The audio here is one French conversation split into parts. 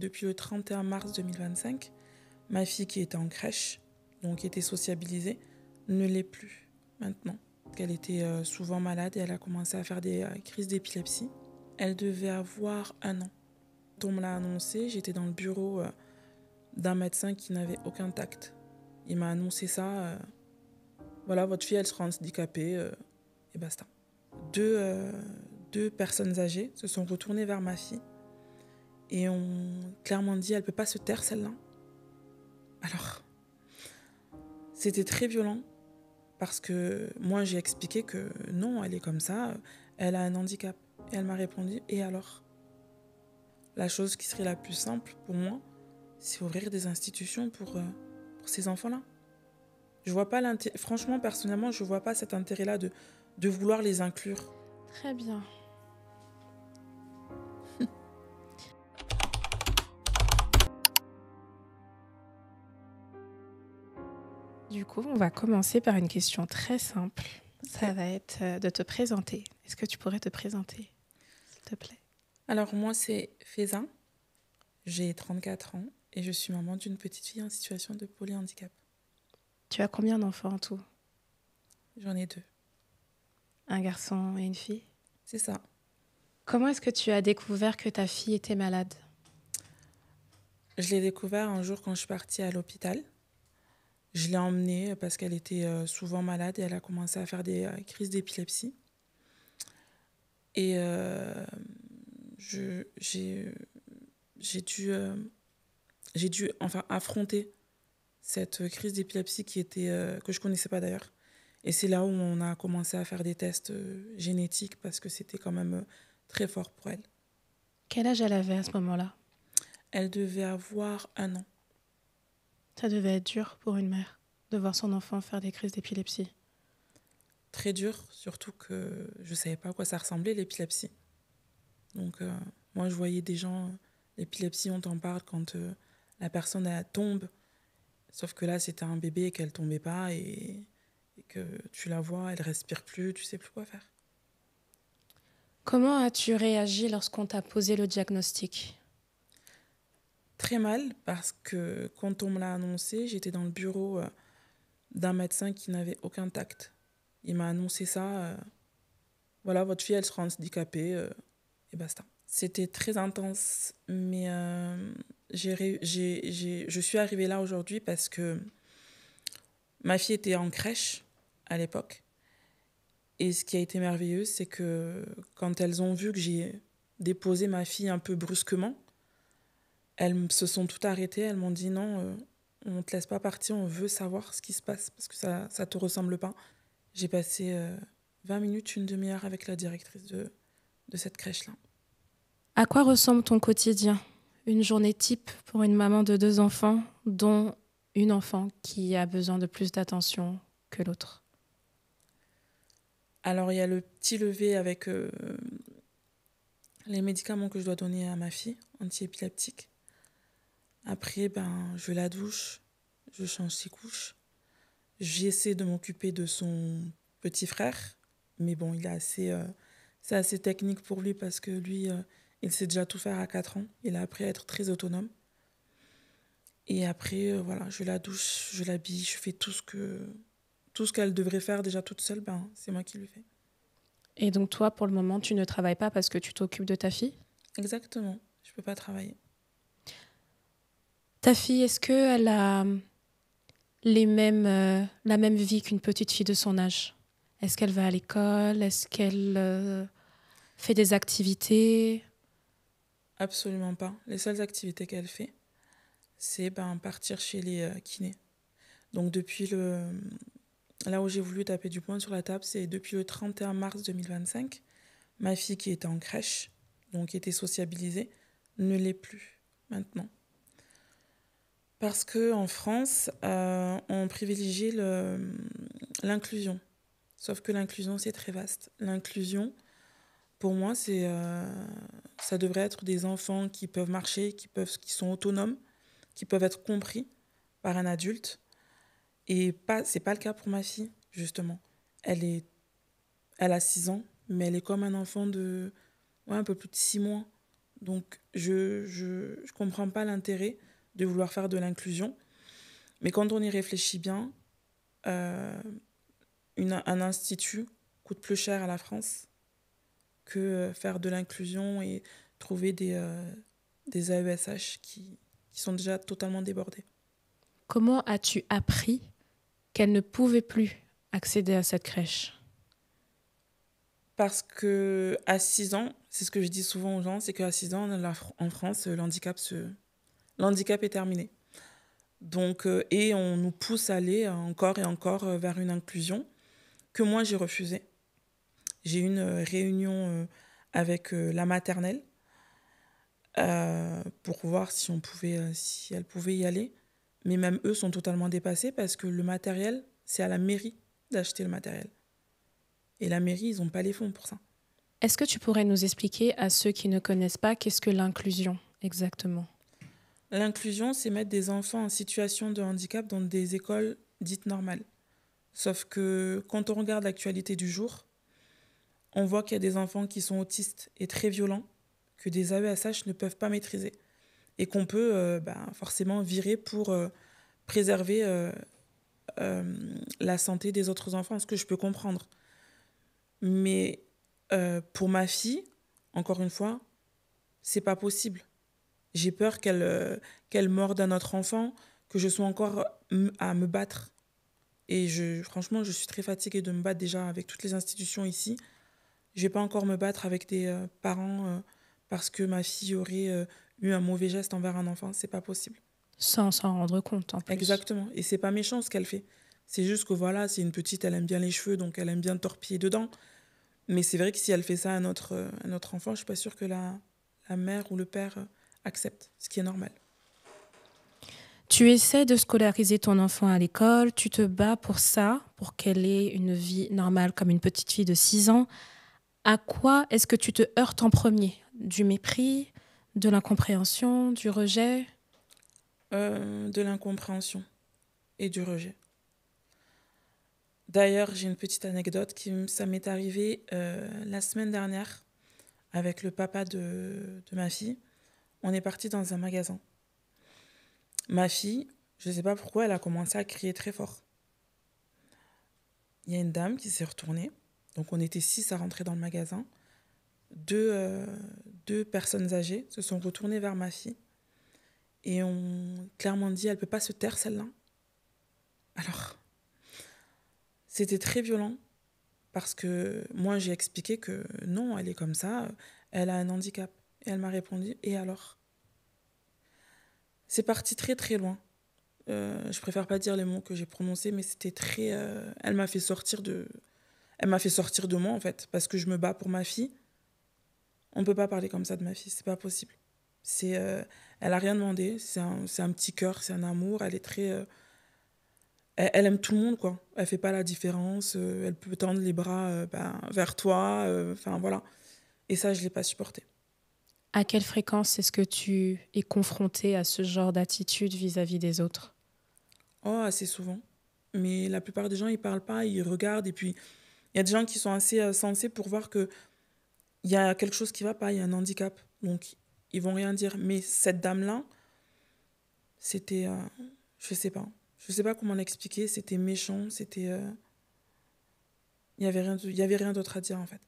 Depuis le 31 mars 2025, ma fille qui était en crèche, donc qui était sociabilisée, ne l'est plus maintenant. Elle était souvent malade et elle a commencé à faire des crises d'épilepsie. Elle devait avoir 1 an. Quand on me l'a annoncé, j'étais dans le bureau d'un médecin qui n'avait aucun tact. Il m'a annoncé ça, voilà, votre fille elle sera handicapée, et basta. Deux personnes âgées se sont retournées vers ma fille et ont clairement dit, elle peut pas se taire celle-là. Alors, c'était très violent parce que moi j'ai expliqué que non, elle est comme ça, elle a un handicap. Et elle m'a répondu, et alors ? La chose qui serait la plus simple pour moi, c'est ouvrir des institutions pour ces enfants-là. Je vois pas l'intérêt, franchement, personnellement, je vois pas cet intérêt-là de vouloir les inclure. Très bien. Du coup, on va commencer par une question très simple. Ça va être de te présenter. Est-ce que tu pourrais te présenter, s'il te plaît ? Alors moi, c'est Faiza, j'ai 34 ans et je suis maman d'une petite fille en situation de polyhandicap. Tu as combien d'enfants en tout ? J'en ai 2. Un garçon et une fille ? C'est ça. Comment est-ce que tu as découvert que ta fille était malade ? Je l'ai découvert un jour quand je suis partie à l'hôpital. Je l'ai emmenée parce qu'elle était souvent malade et elle a commencé à faire des crises d'épilepsie. Et j'ai dû affronter cette crise d'épilepsie que je ne connaissais pas d'ailleurs. Et c'est là où on a commencé à faire des tests génétiques parce que c'était quand même très fort pour elle. Quel âge elle avait à ce moment-là ? Elle devait avoir 1 an. Ça devait être dur pour une mère de voir son enfant faire des crises d'épilepsie. Très dur, surtout que je ne savais pas à quoi ça ressemblait l'épilepsie. Donc moi je voyais des gens, l'épilepsie on t'en parle quand la personne elle tombe. Sauf que là c'était un bébé et qu'elle tombait pas et que tu la vois, elle respire plus, tu sais plus quoi faire. Comment as-tu réagi lorsqu'on t'a posé le diagnostic ? Très mal parce que quand on me l'a annoncé, j'étais dans le bureau d'un médecin qui n'avait aucun tact. Il m'a annoncé ça, voilà, votre fille elle sera handicapée, et basta. C'était très intense, mais je suis arrivée là aujourd'hui parce que ma fille était en crèche à l'époque. Et ce qui a été merveilleux, c'est que quand elles ont vu que j'ai déposé ma fille un peu brusquement, elles se sont toutes arrêtées. Elles m'ont dit non, on ne te laisse pas partir, on veut savoir ce qui se passe parce que ça ne te ressemble pas. J'ai passé 20 minutes, une demi-heure avec la directrice de cette crèche-là. À quoi ressemble ton quotidien ? Une journée type pour une maman de 2 enfants, dont une enfant qui a besoin de plus d'attention que l'autre. Alors, il y a le petit lever avec les médicaments que je dois donner à ma fille, anti-épileptiques. Après, je la douche, je change ses couches. J'essaie de m'occuper de son petit frère, mais bon, c'est assez technique pour lui parce que lui, il sait déjà tout faire à 4 ans. Il a appris à être très autonome. Et après, voilà, je la douche, je l'habille, je fais tout ce qu'elle devrait faire déjà toute seule, c'est moi qui le fais. Et donc toi, pour le moment, tu ne travailles pas parce que tu t'occupes de ta fille ? Exactement, je ne peux pas travailler. Ta fille, est-ce qu'elle a la même vie qu'une petite fille de son âge ? Est-ce qu'elle va à l'école ? Est-ce qu'elle fait des activités ? Absolument pas. Les seules activités qu'elle fait, c'est partir chez les kinés. Donc là où j'ai voulu taper du poing sur la table, c'est depuis le 31 mars 2025, ma fille qui était en crèche, donc qui était sociabilisée, ne l'est plus maintenant. Parce qu'en France, on privilégie l'inclusion. Sauf que l'inclusion, c'est très vaste. L'inclusion, pour moi, ça devrait être des enfants qui peuvent marcher, qui sont autonomes, qui peuvent être compris par un adulte. Et c'est pas le cas pour ma fille, justement. Elle a 6 ans, mais elle est comme un enfant de un peu plus de 6 mois. Donc, je comprends pas l'intérêt de vouloir faire de l'inclusion. Mais quand on y réfléchit bien, euh, un institut coûte plus cher à la France que faire de l'inclusion et trouver des AESH qui sont déjà totalement débordés. Comment as-tu appris qu'elle ne pouvait plus accéder à cette crèche? Parce que à 6 ans, c'est ce que je dis souvent aux gens, c'est qu'à 6 ans, en France, l'handicap est terminé. Donc, et on nous pousse à aller encore et encore vers une inclusion que moi j'ai refusée. J'ai eu une réunion avec la maternelle pour voir si elle pouvait y aller. Mais même eux sont totalement dépassés parce que le matériel, c'est à la mairie d'acheter le matériel. Et la mairie, ils n'ont pas les fonds pour ça. Est-ce que tu pourrais nous expliquer à ceux qui ne connaissent pas qu'est-ce que l'inclusion exactement? L'inclusion, c'est mettre des enfants en situation de handicap dans des écoles dites normales. Sauf que quand on regarde l'actualité du jour, on voit qu'il y a des enfants qui sont autistes et très violents, que des AESH ne peuvent pas maîtriser. Et qu'on peut forcément virer pour préserver la santé des autres enfants, ce que je peux comprendre. Mais pour ma fille, encore une fois, c'est pas possible. J'ai peur qu'elle morde à notre enfant, que je sois encore à me battre. Et franchement, je suis très fatiguée de me battre déjà avec toutes les institutions ici. Je vais pas encore me battre avec des parents parce que ma fille aurait eu un mauvais geste envers un enfant. C'est pas possible. Sans s'en rendre compte en plus. Exactement. Et c'est pas méchant ce qu'elle fait. C'est juste que voilà, c'est une petite, elle aime bien les cheveux, donc elle aime bien torpiller dedans. Mais c'est vrai que si elle fait ça à notre enfant, je suis pas sûre que la mère ou le père accepte, ce qui est normal. Tu essaies de scolariser ton enfant à l'école, tu te bats pour ça, pour qu'elle ait une vie normale comme une petite fille de 6 ans. À quoi est-ce que tu te heurtes en premier? Du mépris, de l'incompréhension, du rejet? De l'incompréhension et du rejet. D'ailleurs, j'ai une petite anecdote ça m'est arrivé la semaine dernière avec le papa de ma fille. On est parti dans un magasin. Ma fille, je ne sais pas pourquoi, elle a commencé à crier très fort. Il y a une dame qui s'est retournée. Donc on était 6 à rentrer dans le magasin. Deux personnes âgées se sont retournées vers ma fille et ont clairement dit, elle ne peut pas se taire celle-là. Alors, c'était très violent parce que moi j'ai expliqué que non, elle est comme ça, elle a un handicap. Et elle m'a répondu, et alors? C'est parti très très loin. Je préfère pas dire les mots que j'ai prononcés, mais c'était très... Elle m'a fait sortir de moi en fait, parce que je me bats pour ma fille. On peut pas parler comme ça de ma fille, c'est pas possible. Elle a rien demandé, c'est un petit cœur, c'est un amour, elle est très... elle aime tout le monde, quoi. Elle fait pas la différence, elle peut tendre les bras vers toi, enfin voilà. Et ça, je l'ai pas supporté. À quelle fréquence est-ce que tu es confronté à ce genre d'attitude vis-à-vis des autres? Oh, assez souvent. Mais la plupart des gens, ils parlent pas, ils regardent. Et puis, il y a des gens qui sont assez sensés pour voir qu'il y a quelque chose qui va pas, il y a un handicap. Donc, ils vont rien dire. Mais cette dame-là, c'était... je sais pas. Je sais pas comment l'expliquer. C'était méchant, c'était... il y avait rien d'autre à dire, en fait.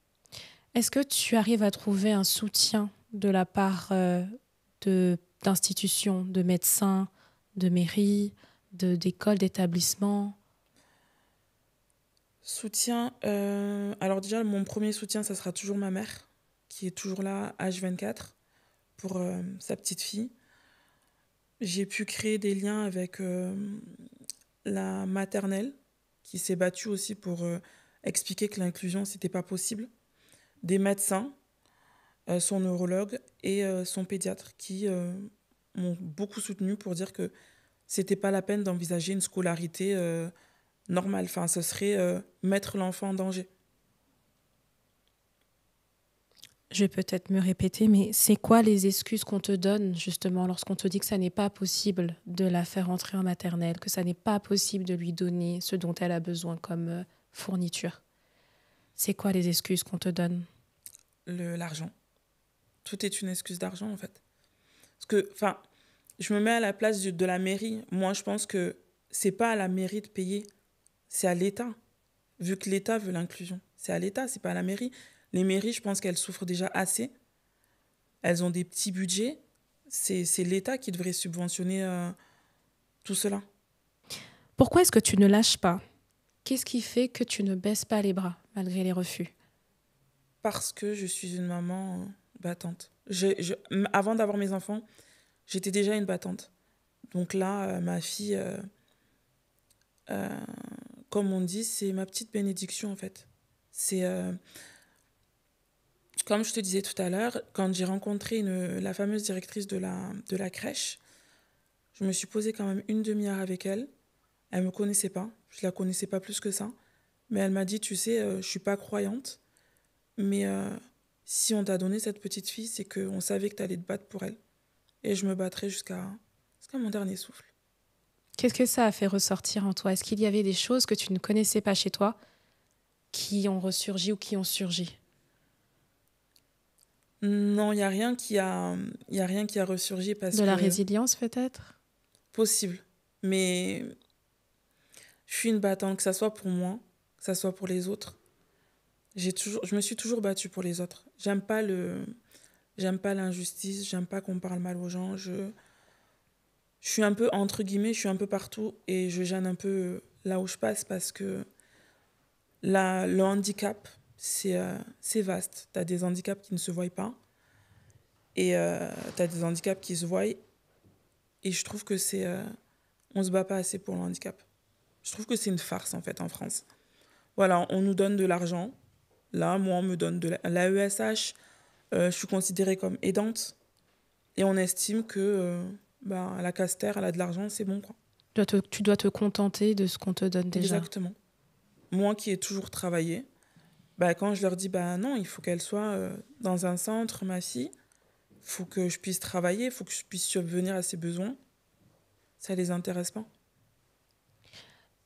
Est-ce que tu arrives à trouver un soutien de la part d'institutions, de médecins, de mairies, d'écoles, d'établissements? Soutien... alors déjà, mon premier soutien, ça sera toujours ma mère, qui est toujours là, H24, pour sa petite fille. J'ai pu créer des liens avec la maternelle, qui s'est battue aussi pour expliquer que l'inclusion, c'était pas possible. Des médecins, son neurologue et son pédiatre, qui m'ont beaucoup soutenue pour dire que c'était pas la peine d'envisager une scolarité normale. Enfin, ce serait mettre l'enfant en danger. Je vais peut-être me répéter, mais c'est quoi les excuses qu'on te donne justement lorsqu'on te dit que ça n'est pas possible de la faire entrer en maternelle, que ça n'est pas possible de lui donner ce dont elle a besoin comme fourniture? C'est quoi les excuses qu'on te donne? L'argent. Tout est une excuse d'argent, en fait. Parce que, enfin, je me mets à la place de la mairie. Moi, je pense que c'est pas à la mairie de payer, c'est à l'État. Vu que l'État veut l'inclusion, c'est à l'État, c'est pas à la mairie. Les mairies, je pense qu'elles souffrent déjà assez. Elles ont des petits budgets. C'est l'État qui devrait subventionner tout cela. Pourquoi est-ce que tu ne lâches pas? Qu'est-ce qui fait que tu ne baisses pas les bras malgré les refus? Parce que je suis une maman battante. Avant d'avoir mes enfants, j'étais déjà une battante. Donc là, ma fille, euh, comme on dit, c'est ma petite bénédiction en fait. C'est comme je te disais tout à l'heure, quand j'ai rencontré la fameuse directrice de la crèche, je me suis posée quand même une demi-heure avec elle. Elle me connaissait pas, je la connaissais pas plus que ça. Mais elle m'a dit, tu sais, je suis pas croyante, mais si on t'a donné cette petite fille, c'est qu'on savait que tu allais te battre pour elle. Et je me battrai jusqu'à mon dernier souffle. Qu'est-ce que ça a fait ressortir en toi? Est-ce qu'il y avait des choses que tu ne connaissais pas chez toi qui ont ressurgi ou qui ont surgi? Non, il n'y a rien y a rien qui a ressurgi parce De la que résilience peut-être? possible. Mais je suis une battante, que ça soit pour moi, que ça soit pour les autres. Je me suis toujours battue pour les autres. J'aime pas l'injustice, j'aime pas qu'on parle mal aux gens. Je suis un peu, entre guillemets, je suis un peu partout et je gêne un peu là où je passe parce que le handicap, c'est vaste. Tu as des handicaps qui ne se voient pas et tu as des handicaps qui se voient. Et je trouve que on se bat pas assez pour le handicap. Je trouve que c'est une farce en fait en France. Voilà, on nous donne de l'argent. Là, moi, on me donne de l'AESH. Je suis considérée comme aidante. Et on estime que la Caster, elle a de l'argent, c'est bon, quoi. Tu dois te contenter de ce qu'on te donne déjà. Exactement. Moi qui ai toujours travaillé, quand je leur dis, non, il faut qu'elle soit dans un centre, ma fille, il faut que je puisse travailler, il faut que je puisse subvenir à ses besoins, ça les intéresse pas.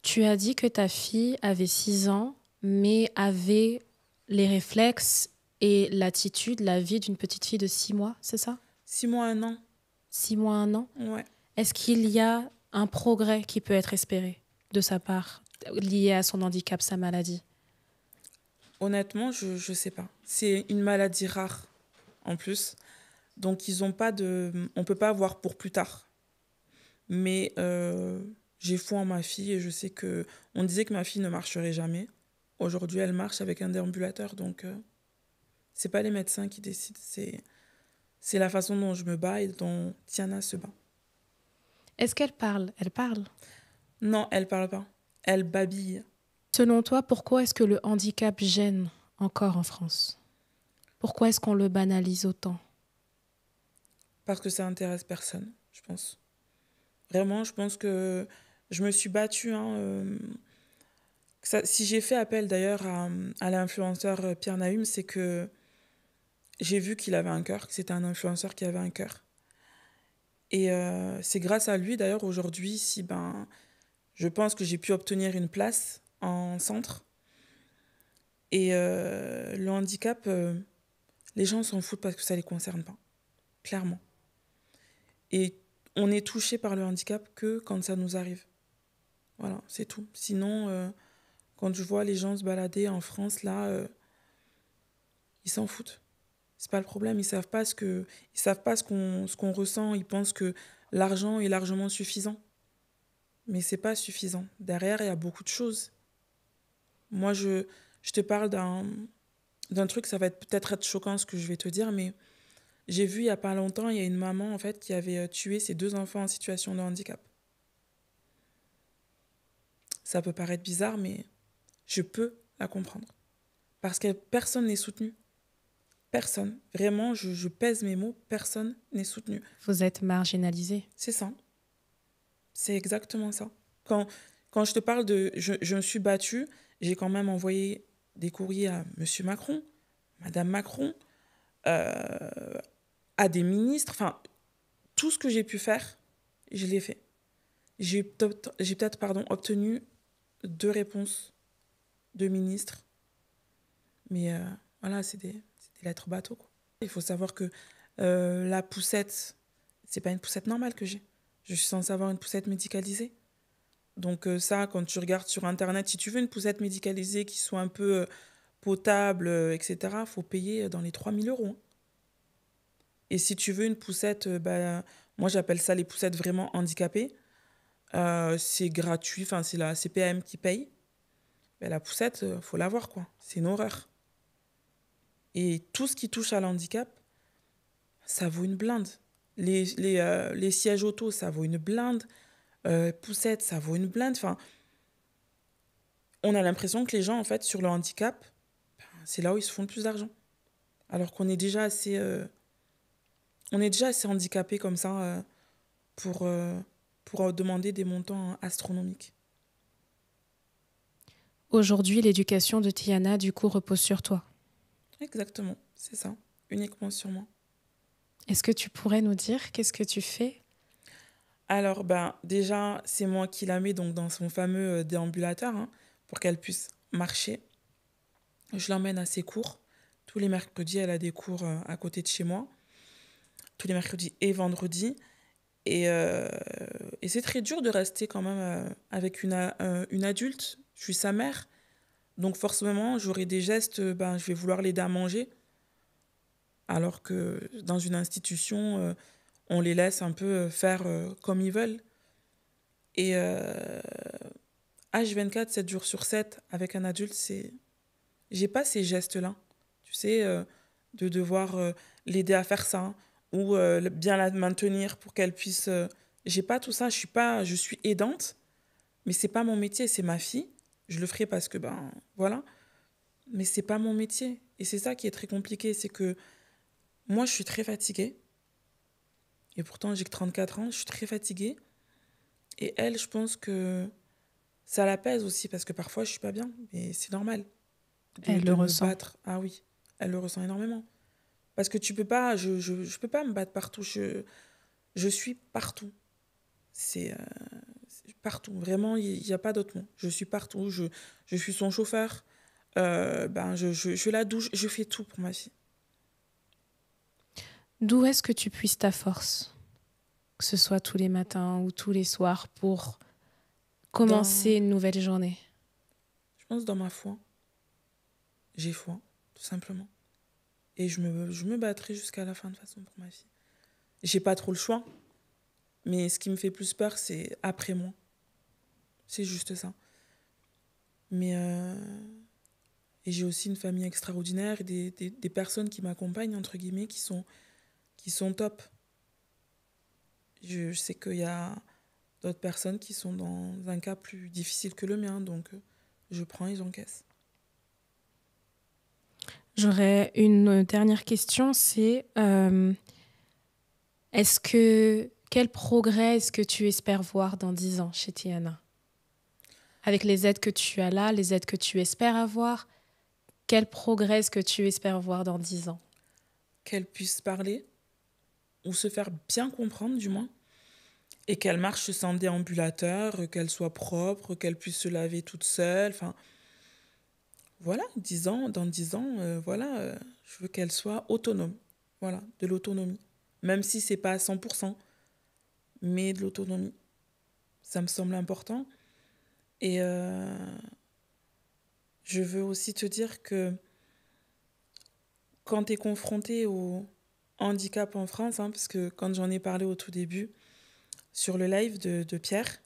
Tu as dit que ta fille avait 6 ans, mais avait les réflexes et l'attitude, la vie d'une petite fille de 6 mois, c'est ça? 6 mois, 1 an. 6 mois, 1 an? Ouais. Est-ce qu'il y a un progrès qui peut être espéré de sa part, lié à son handicap, sa maladie? Honnêtement, je sais pas. C'est une maladie rare, en plus. Donc, on peut pas voir pour plus tard. Mais j'ai foi en ma fille et je sais que... On disait que ma fille ne marcherait jamais. Aujourd'hui, elle marche avec un déambulateur. Donc, c'est pas les médecins qui décident. C'est la façon dont je me bats et dont Tiana se bat. Est-ce qu'elle parle? Elle parle? Non, elle parle pas. Elle babille. Selon toi, pourquoi est-ce que le handicap gêne encore en France? Pourquoi est-ce qu'on le banalise autant? Parce que ça intéresse personne, je pense. Vraiment, je pense que je me suis battue. Si j'ai fait appel d'ailleurs à l'influenceur Pierre Nahum, c'est que j'ai vu qu'il avait un cœur, que c'était un influenceur qui avait un cœur. Et c'est grâce à lui d'ailleurs aujourd'hui si je pense que j'ai pu obtenir une place en centre. Et le handicap, les gens s'en foutent parce que ça ne les concerne pas, clairement. Et on est touché par le handicap que quand ça nous arrive. Voilà, c'est tout. Sinon, quand je vois les gens se balader en France, là, ils s'en foutent. C'est pas le problème. Ils savent pas ce qu'on ressent. Ils pensent que l'argent est largement suffisant. Mais c'est pas suffisant. Derrière, il y a beaucoup de choses. Moi, je te parle d'un truc, ça va peut-être être choquant ce que je vais te dire, mais j'ai vu il y a pas longtemps, il y a une maman en fait qui avait tué ses 2 enfants en situation de handicap. Ça peut paraître bizarre, mais je peux la comprendre. Parce que personne n'est soutenu. Personne. Vraiment, je pèse mes mots, personne n'est soutenu. Vous êtes marginalisé. C'est ça. C'est exactement ça. Quand je te parle de... Je me suis battue, j'ai quand même envoyé des courriers à M. Macron, Mme Macron, à des ministres. Enfin, tout ce que j'ai pu faire, je l'ai fait. J'ai peut-être obtenu 2 réponses de ministres. Mais voilà, c'est des lettres bateaux, quoi. Il faut savoir que la poussette, c'est pas une poussette normale que j'ai. Je suis censée avoir une poussette médicalisée. Donc ça, quand tu regardes sur Internet, si tu veux une poussette médicalisée qui soit un peu potable, etc., faut payer dans les 3 000 euros, hein. Et si tu veux une poussette, moi j'appelle ça les poussettes vraiment handicapées, c'est gratuit, enfin c'est la CPAM qui paye. Ben, la poussette, faut l'avoir, quoi. C'est une horreur. Et tout ce qui touche à l'handicap, ça vaut une blinde. Les sièges auto, ça vaut une blinde. Poussette, ça vaut une blinde. Enfin, on a l'impression que les gens, en fait, sur le handicap, c'est là où ils se font le plus d'argent. Alors qu'on est déjà assez, handicapé comme ça pour, demander des montants astronomiques. Aujourd'hui, l'éducation de Tiana, du coup, repose sur toi. Exactement, c'est ça, uniquement sur moi. Est-ce que tu pourrais nous dire qu'est-ce que tu fais? Alors, déjà, c'est moi qui la mets donc, dans son fameux déambulateur, hein, pour qu'elle puisse marcher. Je l'emmène à ses cours. Tous les mercredis, elle a des cours à côté de chez moi. Tous les mercredis et vendredis. Et c'est très dur de rester quand même avec une adulte. Je suis sa mère. Donc forcément, j'aurai des gestes, je vais vouloir l'aider à manger. Alors que dans une institution, on les laisse un peu faire comme ils veulent. Et H24, 7 jours sur 7, avec un adulte, j'ai pas ces gestes-là. Tu sais, de devoir l'aider à faire ça, ou bien la maintenir pour qu'elle puisse... J'ai pas tout ça, je suis aidante, mais c'est pas mon métier, c'est ma fille. Je le ferai parce que, voilà. Mais c'est pas mon métier. Et c'est ça qui est très compliqué, c'est que moi, je suis très fatiguée. Et pourtant, j'ai que 34 ans, je suis très fatiguée. Et elle, je pense que ça la pèse aussi, parce que parfois, je suis pas bien. Mais c'est normal Elle de le me ressent. battre. Ah oui, elle le ressent énormément. Parce que tu peux pas, je peux pas me battre partout. Je suis partout. C'est partout. Vraiment, il n'y a pas d'autre mot. Je suis partout. Je suis son chauffeur. Je la douche. Je fais tout pour ma fille. D'où est-ce que tu puisses ta force? Que ce soit tous les matins ou tous les soirs pour commencer une nouvelle journée. Je pense dans ma foi. J'ai foi, tout simplement. Et je me battrai jusqu'à la fin de façon pour ma fille. J'ai pas trop le choix. Mais ce qui me fait plus peur, c'est après moi. C'est juste ça. Mais et j'ai aussi une famille extraordinaire et des personnes qui m'accompagnent, entre guillemets, qui sont top. Je sais qu'il y a d'autres personnes qui sont dans un cas plus difficile que le mien, donc je prends et j'encaisse. J'aurais une dernière question, c'est quel progrès est-ce que tu espères voir dans 10 ans chez Tiana? Avec les aides que tu as là, les aides que tu espères avoir, quel progrès est-ce que tu espères voir dans 10 ans? Qu'elle puisse parler, ou se faire bien comprendre du moins, et qu'elle marche sans déambulateur, qu'elle soit propre, qu'elle puisse se laver toute seule. Enfin, voilà, dans 10 ans, je veux qu'elle soit autonome. Voilà, de l'autonomie. Même si c'est pas à 100%, mais de l'autonomie. Ça me semble important. Et je veux aussi te dire que quand tu es confronté au handicap en France, hein, parce que quand j'en ai parlé au tout début, sur le live de Pierre,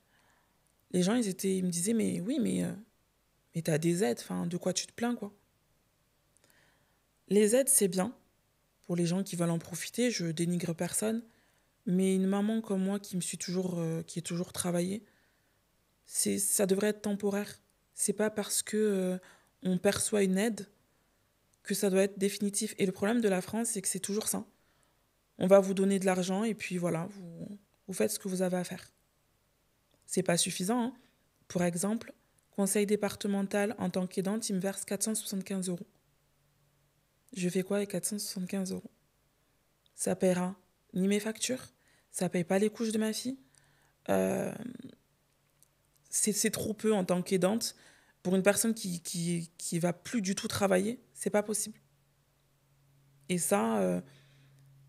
les gens, ils me disaient, mais oui, mais t'as des aides, enfin, de quoi tu te plains, quoi. Les aides, c'est bien, pour les gens qui veulent en profiter, je dénigre personne, mais une maman comme moi qui est toujours travaillée, ça devrait être temporaire. C'est pas parce que on perçoit une aide que ça doit être définitif. Et le problème de la France, c'est que c'est toujours ça. On va vous donner de l'argent et puis voilà, vous faites ce que vous avez à faire. C'est pas suffisant, hein. Pour exemple, conseil départemental en tant qu'aidante, il me verse 475 euros. Je fais quoi avec 475 euros? Ça paiera ni mes factures, ça paye pas les couches de ma fille. C'est trop peu en tant qu'aidante. Pour une personne qui va plus du tout travailler, c'est pas possible. Et ça,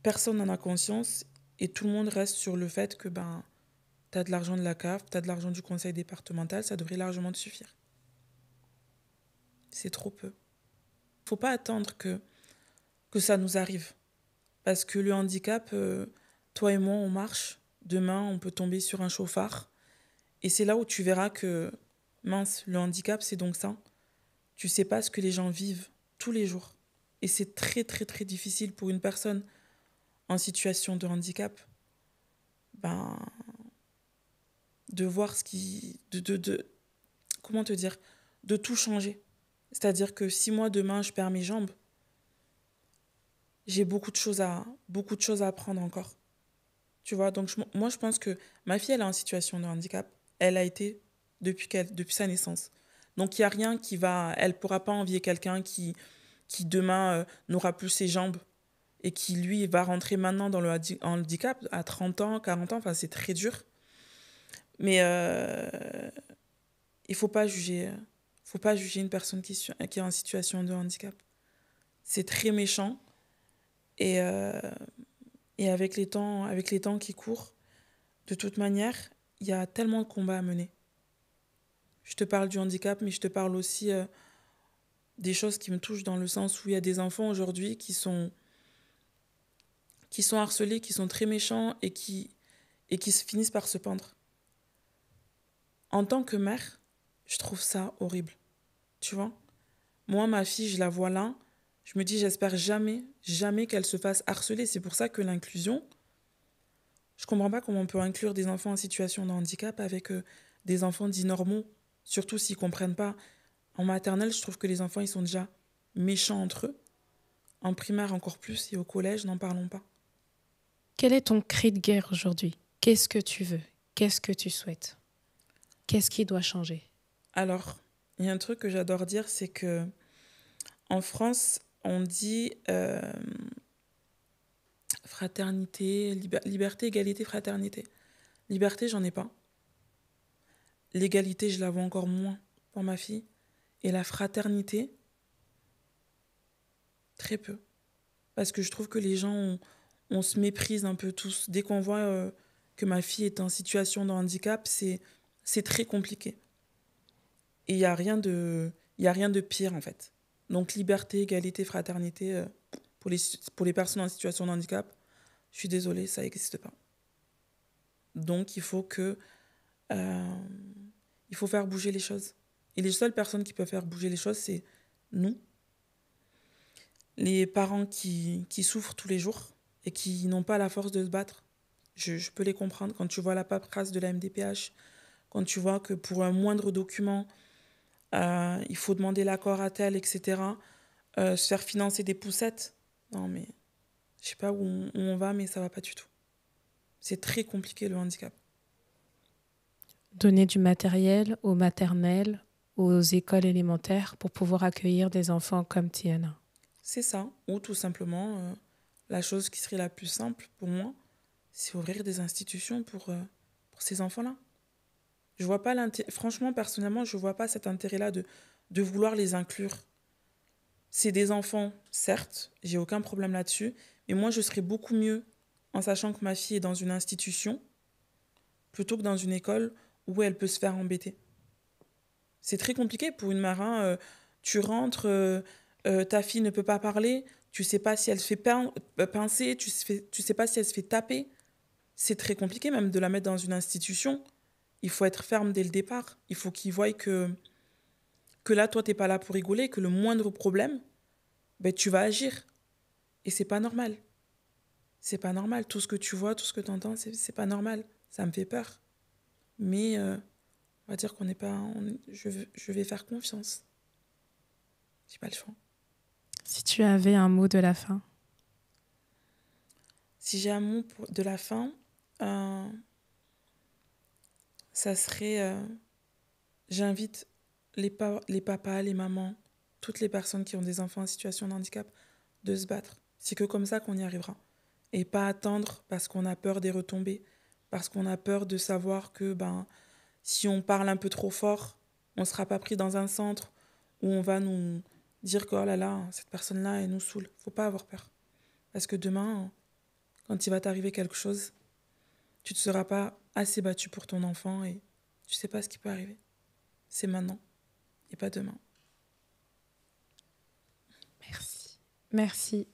personne n'en a conscience et tout le monde reste sur le fait que tu as de l'argent de la CAF, tu as de l'argent du conseil départemental, ça devrait largement te suffire. C'est trop peu. Faut pas attendre que ça nous arrive. Parce que le handicap, toi et moi, on marche. Demain, on peut tomber sur un chauffard. Et c'est là où tu verras que, mince, le handicap, c'est donc ça. Tu sais pas ce que les gens vivent tous les jours. Et c'est très, très, très difficile pour une personne en situation de handicap de voir ce qui... comment te dire? De tout changer. C'est-à-dire que si moi, demain, je perds mes jambes, j'ai beaucoup de choses à apprendre encore. Tu vois, donc moi, je pense que ma fille, elle est en situation de handicap. Elle a été depuis sa naissance. Donc, il n'y a rien qui va... Elle ne pourra pas envier quelqu'un qui demain, n'aura plus ses jambes et qui, lui, va rentrer maintenant dans le handicap à 30 ans, 40 ans. Enfin, c'est très dur. Mais il ne faut pas juger. Faut pas juger une personne qui est en situation de handicap. C'est très méchant. Et avec les temps qui courent, de toute manière, il y a tellement de combats à mener. Je te parle du handicap, mais je te parle aussi des choses qui me touchent dans le sens où il y a des enfants aujourd'hui qui sont harcelés, qui sont très méchants et qui finissent par se pendre. En tant que mère, je trouve ça horrible. Tu vois ? Moi, ma fille, je la vois là, je me dis, j'espère jamais qu'elle se fasse harceler. C'est pour ça que l'inclusion, je comprends pas comment on peut inclure des enfants en situation de handicap avec des enfants dits normaux, surtout s'ils comprennent pas. En maternelle, je trouve que les enfants, ils sont déjà méchants entre eux. En primaire, encore plus, et au collège, n'en parlons pas. Quel est ton cri de guerre aujourd'hui ? Qu'est-ce que tu veux ? Qu'est-ce que tu souhaites ? Qu'est-ce qui doit changer ? Alors, il y a un truc que j'adore dire, c'est que en France, on dit fraternité, liberté, égalité, fraternité. Liberté, j'en ai pas. L'égalité, je la vois encore moins pour ma fille. Et la fraternité, très peu. Parce que je trouve que les gens, on se méprise un peu tous. Dès qu'on voit que ma fille est en situation de handicap, c'est très compliqué. Et il n'y a rien de pire, en fait. Donc, liberté, égalité, fraternité, pour les personnes en situation de handicap, je suis désolée, ça n'existe pas. Donc, il faut faire bouger les choses. Et les seules personnes qui peuvent faire bouger les choses, c'est nous, les parents qui souffrent tous les jours et qui n'ont pas la force de se battre. Je peux les comprendre. Quand tu vois la paperasse de la MDPH, quand tu vois que pour un moindre document, il faut demander l'accord à tel, etc., se faire financer des poussettes. Non, mais je sais pas où on va, mais ça va pas du tout. C'est très compliqué, le handicap. Donner du matériel aux maternelles, aux écoles élémentaires pour pouvoir accueillir des enfants comme Tiana. C'est ça. Ou tout simplement, la chose qui serait la plus simple pour moi, c'est ouvrir des institutions pour ces enfants-là. Je vois pas franchement, personnellement, je vois pas cet intérêt-là de vouloir les inclure. C'est des enfants, certes, j'ai aucun problème là-dessus, mais moi, je serais beaucoup mieux en sachant que ma fille est dans une institution plutôt que dans une école où elle peut se faire embêter. C'est très compliqué pour une mère. Hein. Tu rentres, ta fille ne peut pas parler, tu sais pas si elle se fait pincer, tu sais pas si elle se fait taper. C'est très compliqué même de la mettre dans une institution. Il faut être ferme dès le départ. Il faut qu'ils voient que là, toi, t'es pas là pour rigoler, que le moindre problème, tu vas agir. Et c'est pas normal. C'est pas normal. Tout ce que tu vois, tout ce que tu entends, c'est pas normal. Ça me fait peur. Mais on va dire qu'on n'est pas... je vais faire confiance. J'ai pas le choix. Si tu avais un mot de la fin. Si j'ai un mot de la fin, ça serait... j'invite les papas, les mamans, toutes les personnes qui ont des enfants en situation de handicap, de se battre. C'est que comme ça qu'on y arrivera. Et pas attendre parce qu'on a peur des retombées, parce qu'on a peur de savoir que si on parle un peu trop fort, on ne sera pas pris dans un centre où on va nous dire que oh là là, cette personne-là, elle nous saoule. Faut pas avoir peur. Parce que demain, quand il va t'arriver quelque chose, tu ne te seras pas assez battu pour ton enfant et tu ne sais pas ce qui peut arriver. C'est maintenant et pas demain. Merci. Merci.